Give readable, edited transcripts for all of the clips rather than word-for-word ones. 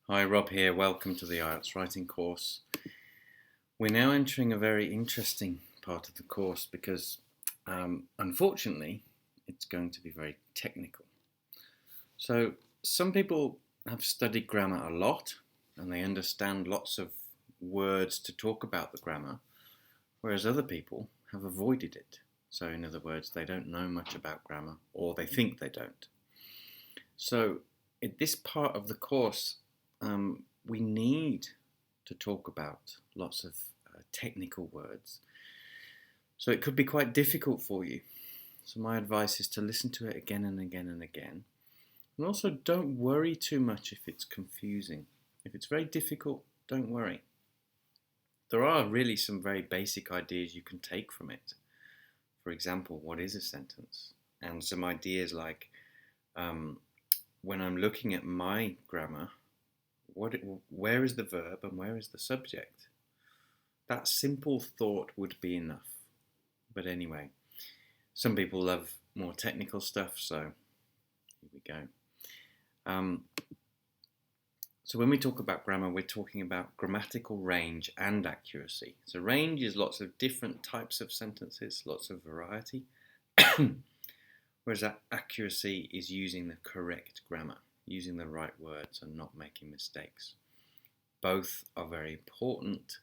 Hi, Rob here. Welcome to the IELTS writing course. We're now entering a very interesting part of the course because, unfortunately, it's going to be very technical. So, some people have studied grammar a lot and they understand lots of words to talk about the grammar, whereas other people have avoided it. So, in other words, they don't know much about grammar or they think they don't. So, in this part of the course, we need to talk about lots of technical words. So it could be quite difficult for you. So my advice is to listen to it again and again and again. And also don't worry too much if it's confusing. If it's very difficult, don't worry. There are really some very basic ideas you can take from it. For example, what is a sentence? And some ideas like when I'm looking at my grammar, where is the verb and where is the subject? That simple thought would be enough. But anyway, some people love more technical stuff, so here we go. So when we talk about grammar, we're talking about grammatical range and accuracy. So range is lots of different types of sentences, lots of variety, whereas accuracy is using the correct grammar, using the right words and not making mistakes. Both are very important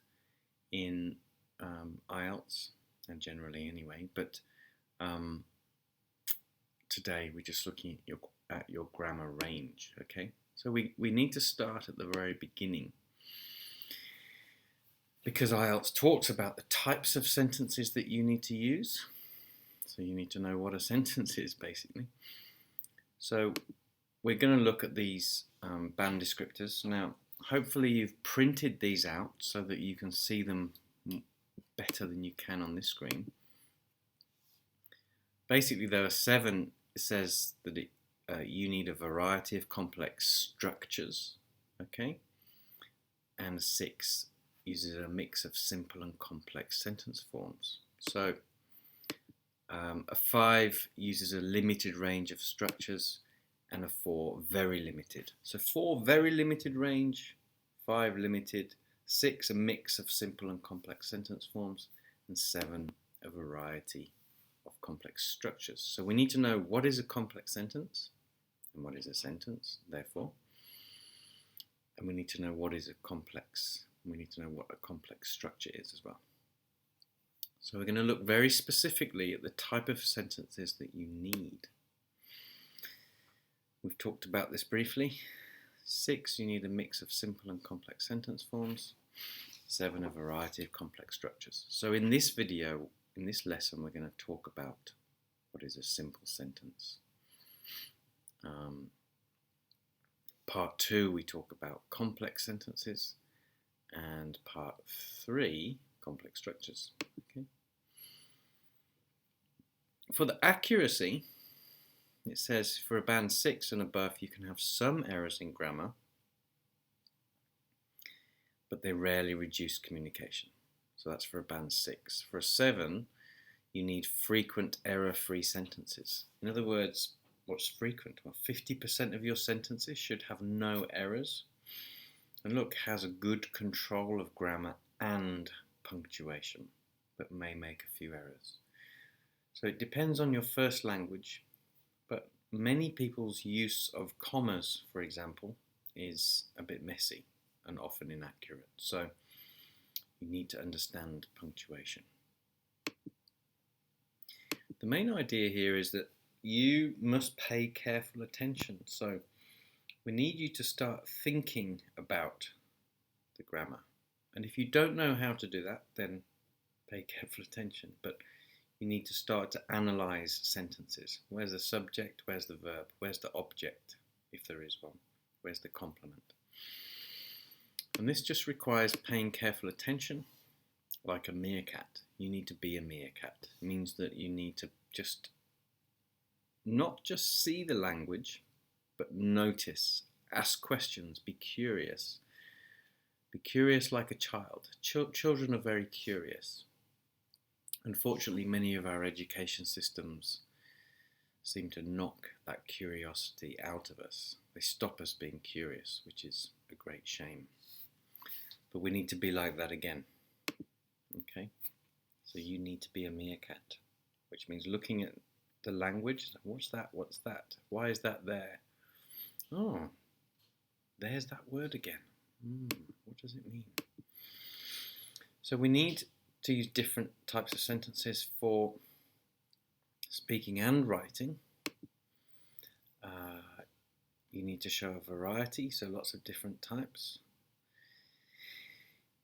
in IELTS and generally anyway, but today we're just looking at your grammar range, okay? So we need to start at the very beginning because IELTS talks about the types of sentences that you need to use. So you need to know what a sentence is basically. So we're going to look at these band descriptors. Now, hopefully you've printed these out so that you can see them better than you can on this screen. Basically, there are 7. It says that you need a variety of complex structures, okay? And 6 uses a mix of simple and complex sentence forms. So a 5 uses a limited range of structures, and a 4 very limited. So 4 very limited range, 5 limited, 6 a mix of simple and complex sentence forms, and 7 a variety of complex structures. So we need to know what is a complex sentence and what is a sentence, therefore. And we need to know what is a complex. We need to know what a complex structure is as well. So we're going to look very specifically at the type of sentences that you need. We've talked about this briefly. 6, you need a mix of simple and complex sentence forms. 7, a variety of complex structures. So in this video, in this lesson, we're going to talk about what is a simple sentence. Part 2, we talk about complex sentences. And part 3, complex structures. Okay. For the accuracy, it says for a band 6 and above, you can have some errors in grammar, but they rarely reduce communication. So that's for a band 6. For a 7, you need frequent error-free sentences. In other words, what's frequent? Well, 50% of your sentences should have no errors. And look, has a good control of grammar and punctuation, but may make a few errors. So it depends on your first language. But many people's use of commas, for example, is a bit messy and often inaccurate. So you need to understand punctuation. The main idea here is that you must pay careful attention. So we need you to start thinking about the grammar. And if you don't know how to do that, then pay careful attention. But you need to start to analyse sentences. Where's the subject? Where's the verb? Where's the object, if there is one? Where's the complement? And this just requires paying careful attention, like a meerkat. You need to be a meerkat. It means that you need to not just see the language, but notice, ask questions, be curious. Be curious like a child. Children are very curious. Unfortunately, many of our education systems seem to knock that curiosity out of us. They stop us being curious, which is a great shame. But we need to be like that again. Okay? So you need to be a meerkat, which means looking at the language. What's that? What's that? Why is that there? Oh, there's that word again. What does it mean? So we need to use different types of sentences for speaking and writing. You need to show a variety, so lots of different types.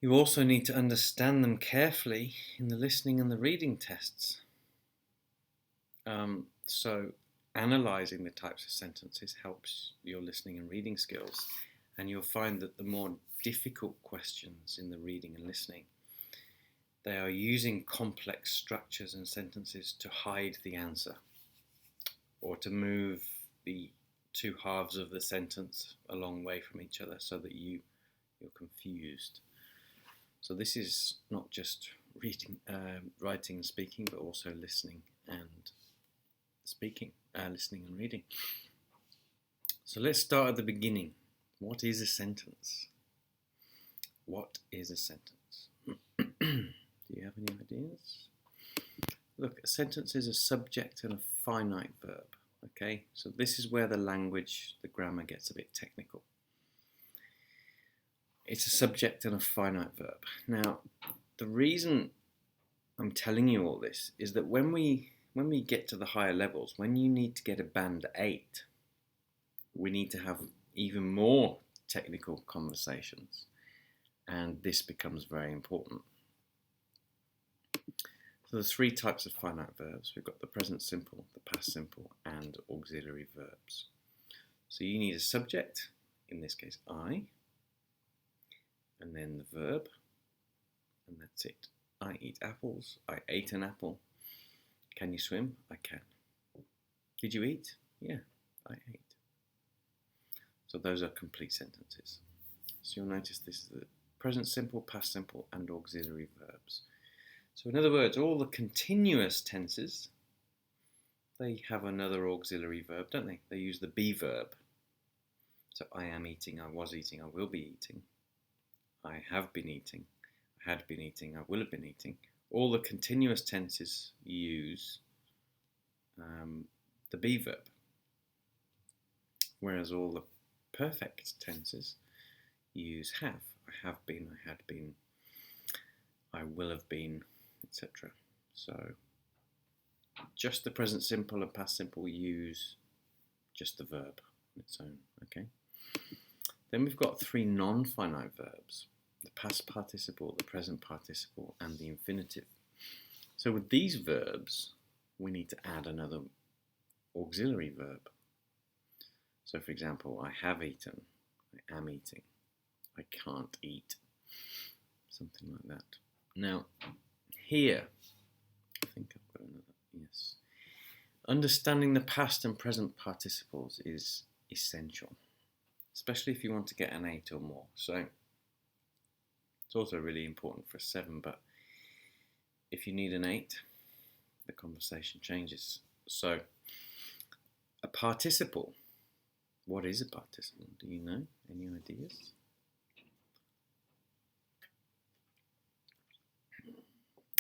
You also need to understand them carefully in the listening and the reading tests. So analysing the types of sentences helps your listening and reading skills, and you'll find that the more difficult questions in the reading and listening, they are using complex structures and sentences to hide the answer, or to move the two halves of the sentence a long way from each other so that you're confused. So this is not just reading, writing and speaking, but also listening and speaking, listening and reading. So let's start at the beginning. What is a sentence? What is a sentence? Do you have any ideas? Look, a sentence is a subject and a finite verb. Okay, so this is where the language, the grammar gets a bit technical. It's a subject and a finite verb. Now, the reason I'm telling you all this is that when we get to the higher levels, when you need to get a band 8, we need to have even more technical conversations, and this becomes very important. So there's 3 types of finite verbs. We've got the present simple, the past simple, and auxiliary verbs. So you need a subject, in this case I, and then the verb, and that's it. I eat apples. I ate an apple. Can you swim? I can. Did you eat? Yeah, I ate. So those are complete sentences. So you'll notice this is the present simple, past simple, and auxiliary verbs. So in other words, all the continuous tenses, they have another auxiliary verb, don't they? They use the be verb. So I am eating, I was eating, I will be eating. I have been eating, I had been eating, I will have been eating. All the continuous tenses use the be verb. Whereas all the perfect tenses use have. I have been, I had been, I will have been, etc. So just the present simple and past simple use just the verb on its own, okay? Then we've got 3 non-finite verbs, the past participle, the present participle, and the infinitive. So with these verbs, we need to add another auxiliary verb. So for example, I have eaten, I am eating, I can't eat, something like that. Now, here, I think I've got another, yes. Understanding the past and present participles is essential, especially if you want to get an 8 or more. So it's also really important for a 7, but if you need an 8, the conversation changes. So a participle, what is a participle? Do you know? Any ideas?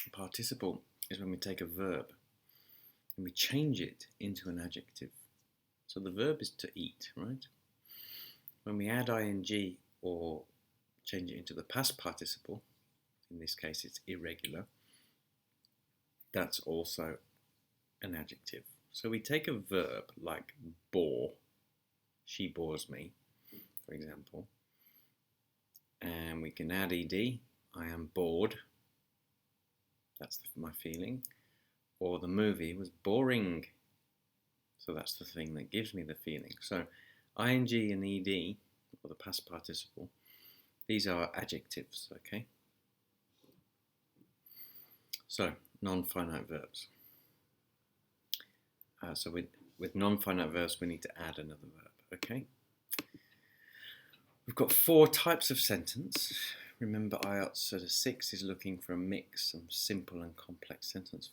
A participle is when we take a verb and we change it into an adjective. So the verb is to eat, right? When we add ing or change it into the past participle, in this case it's irregular, that's also an adjective. So we take a verb like bore, she bores me, for example, and we can add ed, I am bored, that's my feeling, or the movie was boring, so that's the thing that gives me the feeling. So ing and ed, or the past participle, these are adjectives, okay? So, non-finite verbs. So with non-finite verbs, we need to add another verb, okay? We've got 4 types of sentence. Remember, IELTS sort of 6 is looking for a mix of simple and complex sentences.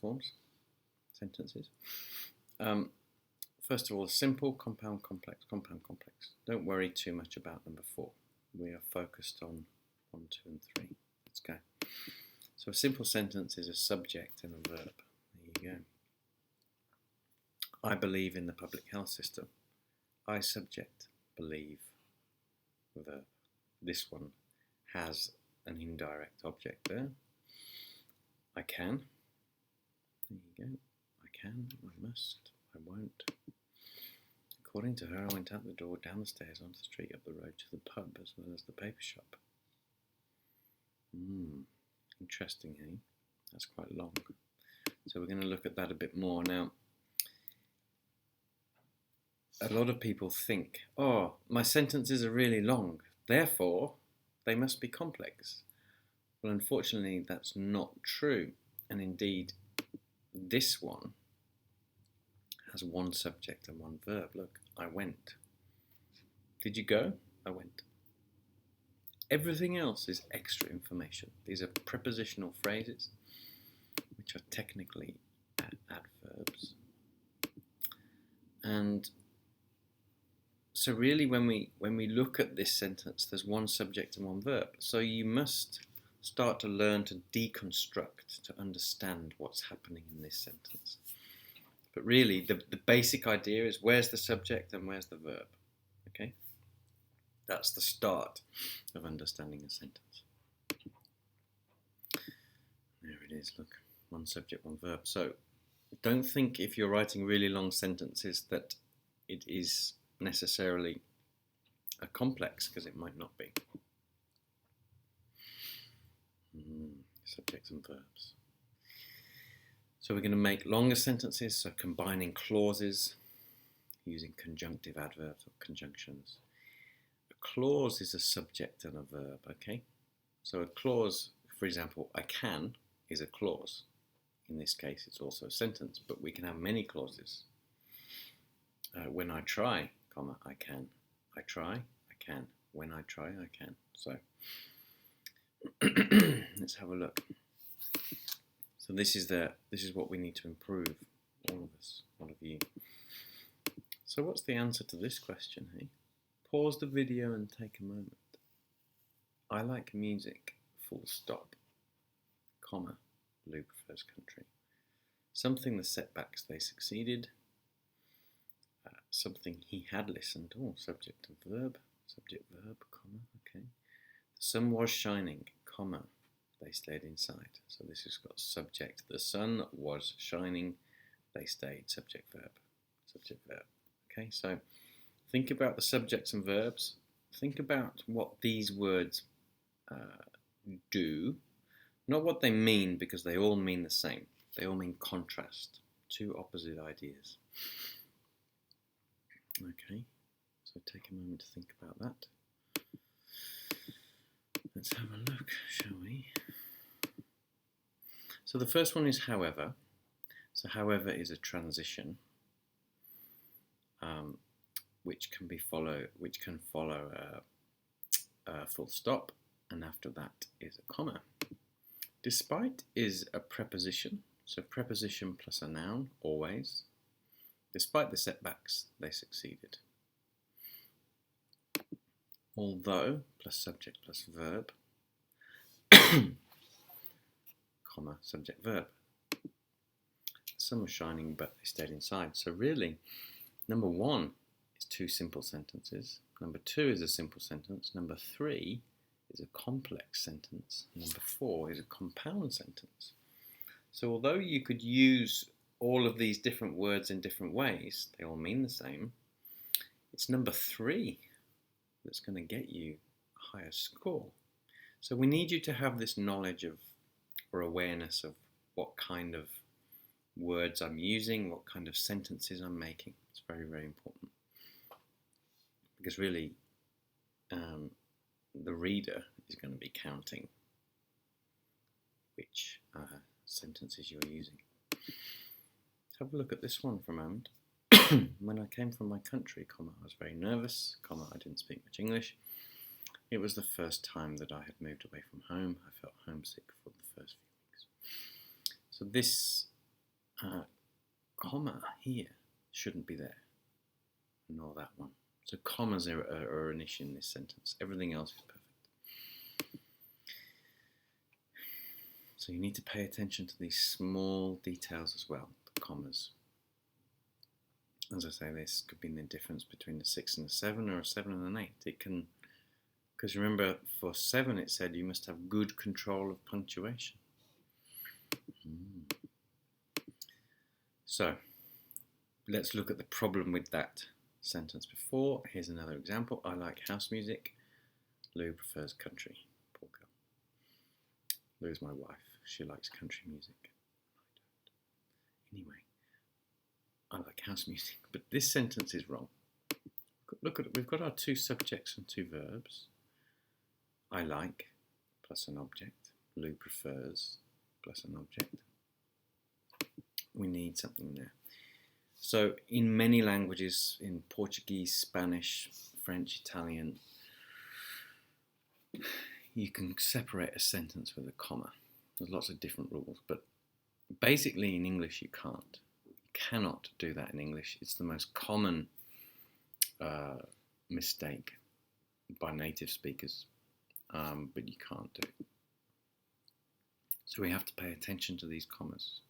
first of all, simple, compound, complex, compound, complex. Don't worry too much about number 4. We are focused on 1, 2 and 3. Let's go. So a simple sentence is a subject and a verb. There you go. I believe in the public health system. I subject, believe, verb. This one has an indirect object there. I can. There you go. I can, I must, I won't. According to her, I went out the door, down the stairs, onto the street, up the road to the pub, as well as the paper shop. Interesting, eh? That's quite long. So we're going to look at that a bit more. Now, a lot of people think, oh, my sentences are really long, therefore they must be complex. Well, unfortunately, that's not true. And indeed, this one has one subject and one verb. Look, I went. Did you go? I went. Everything else is extra information. These are prepositional phrases, which are technically adverbs. And so really when we look at this sentence, there's one subject and one verb. So you must start to learn to deconstruct, to understand what's happening in this sentence. But really, the basic idea is where's the subject and where's the verb, okay? That's the start of understanding a sentence. There it is, look, one subject, one verb. So don't think if you're writing really long sentences that it is necessarily a complex, because it might not be. Subjects and verbs. So we're going to make longer sentences, so combining clauses, using conjunctive adverbs or conjunctions. A clause is a subject and a verb, okay? So a clause, for example, I can is a clause. In this case, it's also a sentence, but we can have many clauses. When I try, comma, I can. I try, I can. When I try, I can. So let's have a look. So this is what we need to improve, all of us, all of you. So what's the answer to this question, hey? Pause the video and take a moment. I like music, full stop, comma, Lou prefers country. Something the setbacks they succeeded. Something he had listened. Oh, subject and verb, comma, okay. The sun was shining, comma, they stayed inside. So this has got subject. The sun was shining, they stayed, subject, verb. Okay, so think about the subjects and verbs. Think about what these words do. Not what they mean, because they all mean the same. They all mean contrast, two opposite ideas. Okay, so take a moment to think about that. Let's have a look, shall we? So the first one is however. So however is a transition, which can follow a full stop, and after that is a comma. Despite is a preposition, so preposition plus a noun, always. Despite the setbacks, they succeeded. Although, plus subject plus verb, comma, subject verb. The sun was shining, but they stayed inside. So really, number 1 is 2 simple sentences. Number 2 is a simple sentence. Number 3 is a complex sentence. Number 4 is a compound sentence. So although you could use all of these different words in different ways, they all mean the same, it's number 3 that's going to get you a higher score. So we need you to have this knowledge of, or awareness of, what kind of words I'm using, what kind of sentences I'm making. It's very, very important. Because really, the reader is going to be counting which sentences you're using. Let's have a look at this one for a moment. When I came from my country, comma, I was very nervous, comma, I didn't speak much English. It was the first time that I had moved away from home. I felt homesick for the first few weeks. So this comma here shouldn't be there. Ignore that one. So commas are an issue in this sentence. Everything else is perfect. So you need to pay attention to these small details as well, the commas. As I say, this could be the difference between a 6 and a 7 or a 7 and an 8. It can, because remember for 7 it said you must have good control of punctuation. So let's look at the problem with that sentence before. Here's another example. I like house music. Lou prefers country. Poor girl. Lou's my wife. She likes country music. I don't. Anyway, I like house music. But this sentence is wrong. Look at it. We've got our two subjects and two verbs. I like plus an object. Lou prefers plus an object. We need something there. So in many languages, in Portuguese, Spanish, French, Italian, you can separate a sentence with a comma. There's lots of different rules, but basically in English you can't. You cannot do that in English. It's the most common mistake by native speakers, but you can't do it. So we have to pay attention to these commas.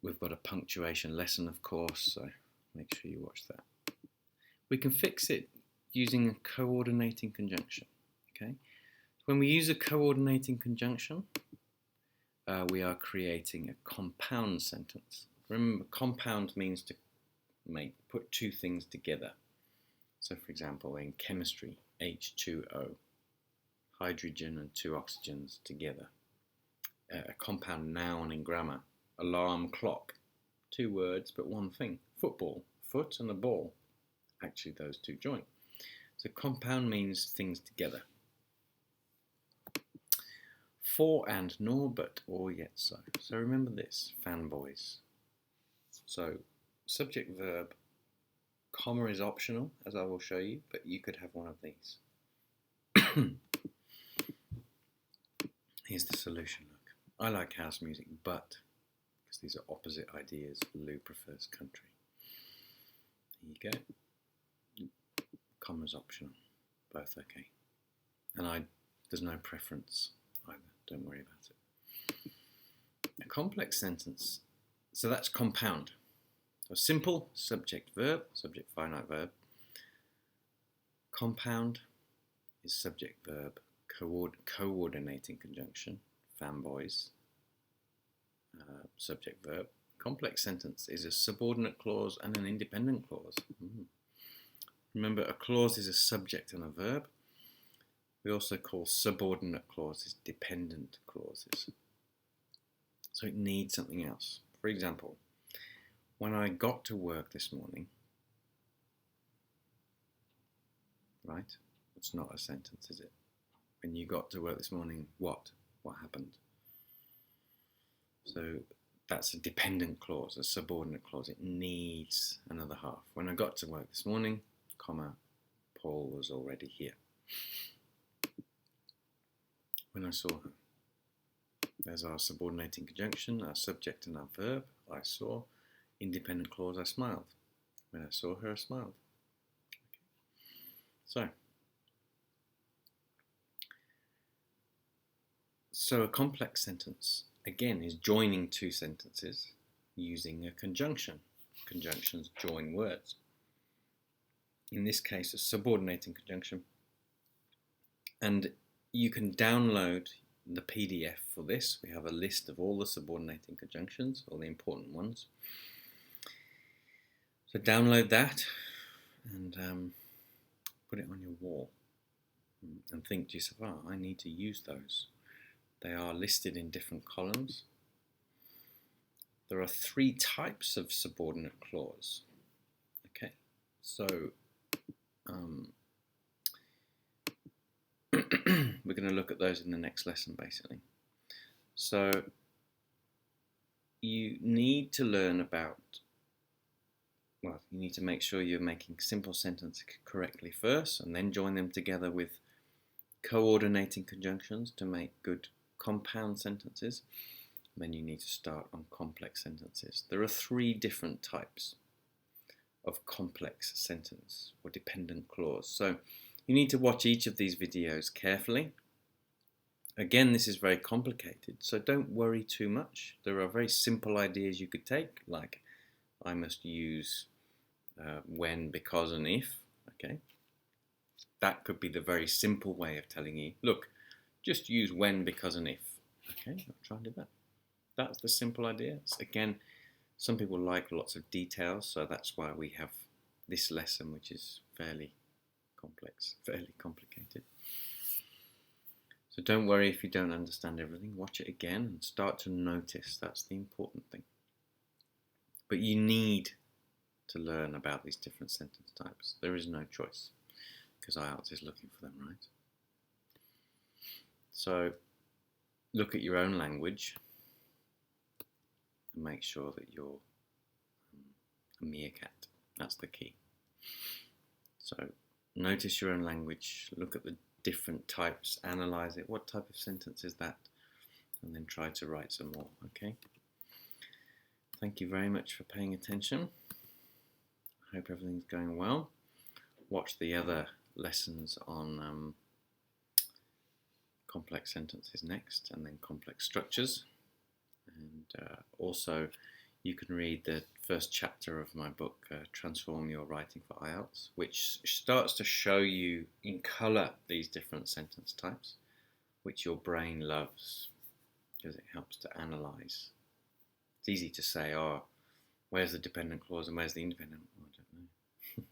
We've got a punctuation lesson, of course, so make sure you watch that. We can fix it using a coordinating conjunction. Okay, when we use a coordinating conjunction, we are creating a compound sentence. Remember, compound means to put two things together. So, for example, in chemistry, H2O, hydrogen and two oxygens together. A compound noun in grammar. Alarm clock, two words but one thing. Football, foot and a ball. Actually those two join. So compound means things together. For and nor but or yet so. So remember this, fanboys. So subject verb, comma is optional, as I will show you, but you could have one of these. Here's the solution, look. I like house music, but these are opposite ideas. Lou prefers country. There you go. Comma's optional. Both okay. And there's no preference either. Don't worry about it. A complex sentence. So that's compound. So simple, subject verb, subject finite verb. Compound is subject verb, coordinating conjunction, fanboys. Subject verb. Complex sentence is a subordinate clause and an independent clause. Remember, a clause is a subject and a verb. We also call subordinate clauses dependent clauses. So it needs something else. For example, when I got to work this morning, right? It's not a sentence, is it? When you got to work this morning, what? What happened? So that's a dependent clause, a subordinate clause. It needs another half. When I got to work this morning, comma, Paul was already here. When I saw her. There's our subordinating conjunction, our subject and our verb. I saw. Independent clause, I smiled. When I saw her, I smiled. Okay. So a complex sentence, again, is joining two sentences using a conjunction. Conjunctions join words. In this case, a subordinating conjunction. And you can download the PDF for this. We have a list of all the subordinating conjunctions, all the important ones. So download that and put it on your wall and think to yourself, I need to use those. They are listed in different columns. There are 3 types of subordinate clause. Okay, so we're going to look at those in the next lesson, basically. So you need to learn about, well, you need to make sure you're making simple sentences correctly first, and then join them together with coordinating conjunctions to make good compound sentences. And then you need to start on complex sentences. There are 3 different types. of complex sentence or dependent clause. So you need to watch each of these videos carefully. Again, this is very complicated, so don't worry too much. There are very simple ideas you could take, like I must use when, because, and if. Okay, that could be the very simple way of telling you, look, just use when, because, and if. Okay, I'll try and do that. That's the simple idea. Again, some people like lots of details, so that's why we have this lesson, which is fairly complex, fairly complicated. So don't worry if you don't understand everything. Watch it again and start to notice. That's the important thing. But you need to learn about these different sentence types. There is no choice, because IELTS is looking for them, right? So look at your own language and make sure that you're a meerkat. That's the key. So notice your own language, look at the different types, analyze it. What type of sentence is that? And then try to write some more, okay? Thank you very much for paying attention. I hope everything's going well. Watch the other lessons on complex sentences next, and then complex structures. And also, you can read the first chapter of my book, Transform Your Writing for IELTS, which starts to show you in colour these different sentence types, which your brain loves, because it helps to analyse. It's easy to say, oh, where's the dependent clause and where's the independent? Oh, I don't know,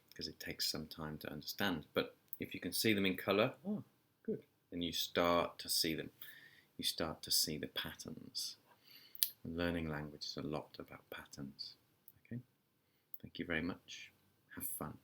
because it takes some time to understand. But if you can see them in colour, oh, good. Then you start to see them. You start to see the patterns. And learning language is a lot about patterns. Okay? Thank you very much. Have fun.